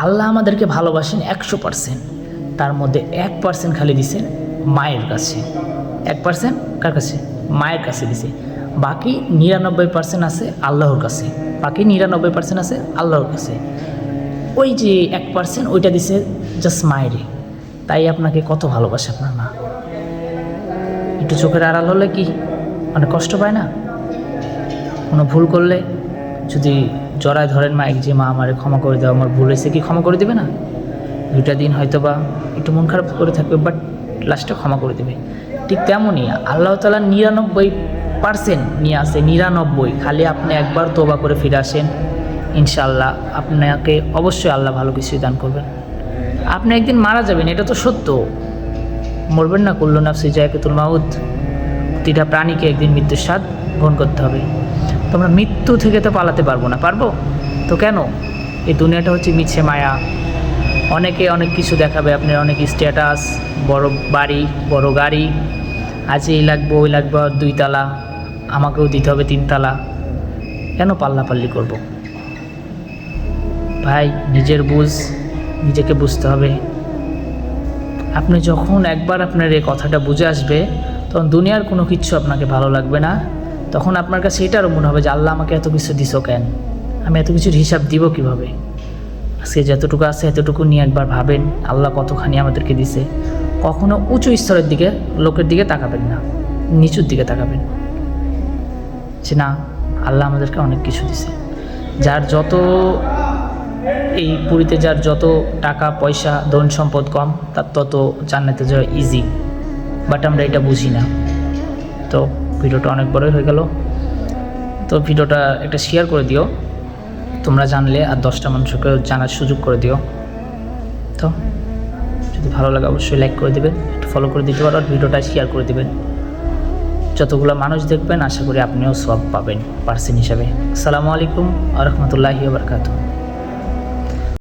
আল্লাহ আমাদেরকে ভালোবাসেন 100%, তার মধ্যে 1% খালি দিছে মায়ের কাছে। 1% কার কাছে? মায়ের কাছে দিছে। বাকি 99% আছে আল্লাহর কাছে। বাকি 99% আছে আল্লাহর কাছে। ওই যে 1% ওইটা দিছে জাস্ট মায়েরে। তাই আপনাকে কত ভালোবাসে আপনার মা। একটু চোখের আড়াল হলে কি অনেক কষ্ট পায় না? কোনো ভুল করলে যদি জড়ায় ধরেন মায়ের, যে মা আমারে ক্ষমা করে দেওয়া, আমার ভুল হয়েছে, কি ক্ষমা করে দেবে না? 2টা দিন হয়তো বা একটু মন খারাপ করে থাকবে, বাট লাস্টে ক্ষমা করে দেবে। ঠিক তেমনই আল্লাহ তাআলা 99% নিয়ে আসে, 99। খালি আপনি একবার তওবা করে ফিরে আসেন, ইনশাআল্লাহ আপনাকে অবশ্যই আল্লাহ ভালো কিছুই দান করবেন। আপনি একদিন মারা যাবেন, এটা তো সত্য। মরবেন না? কুল্লু নাফসি যায়কাতুল মাউত। প্রতিটা প্রাণীকে একদিন মৃত্যুর স্বাদ গ্রহণ করতে হবে। তো আমরা মৃত্যু থেকে তো পালাতে পারবো না, পারবো তো কেন? এই দুনিয়াটা হচ্ছে মিছে মায়া। অনেকে অনেক কিছু দেখাবে, আপনার অনেক স্ট্যাটাস, বড় বাড়ি, বড় গাড়ি, আজ এই লাগবে, ওই লাগবে 2 তালা, আমাকেও দিতে হবে 3 তালা। কেন পাল্লাপাল্লি করব? ভাই, নিজের বুঝ, নিজেকে বুঝতে হবে। আপনি যখন একবার আপনার এই কথাটা বুঝে আসবে, তখন দুনিয়ার কোনো কিছু আপনাকে ভালো লাগবে না। তখন আপনার কাছে এটারও মনে হবে যে আল্লাহ আমাকে এত কিছু দিছো কেন, আমি এত কিছুর হিসাব দিব কিভাবে? আজকে যতটুকু আছে এতটুকু নিয়ে একবার ভাবেন আল্লাহ কতখানি আমাদেরকে দিছে। কখনো উঁচু স্তরের দিকে, লোকের দিকে তাকাবেন না, নিচুর দিকে তাকাবেন যে না, আল্লাহ আমাদেরকে অনেক কিছু দিছে। যার যত, এই পুরীতে যার যত টাকা পয়সা ধন সম্পদ কম, তার তত জান্নাতে যাওয়া ইজি, বাট আমরা এটা বুঝি না। তো ভিডিওটা অনেক বড়ই হয়ে গেল। তো ভিডিওটা একটা শেয়ার করে দিও, তোমরা জানলে আর 10টা মানুষকে জানার সুযোগ করে দিও। তো যদি ভালো লাগে অবশ্যই লাইক করে দেবেন, একটু ফলো করে দিতে পারো, আর ভিডিওটা শেয়ার করে দেবেন। যতগুলো মানুষ দেখবেন আশা করি আপনিও সওয়াব পাবেন পার্সেন্ট হিসাবে। আসসালামু আলাইকুম ওয়া রাহমাতুল্লাহি ওয়া বারাকাতুহু।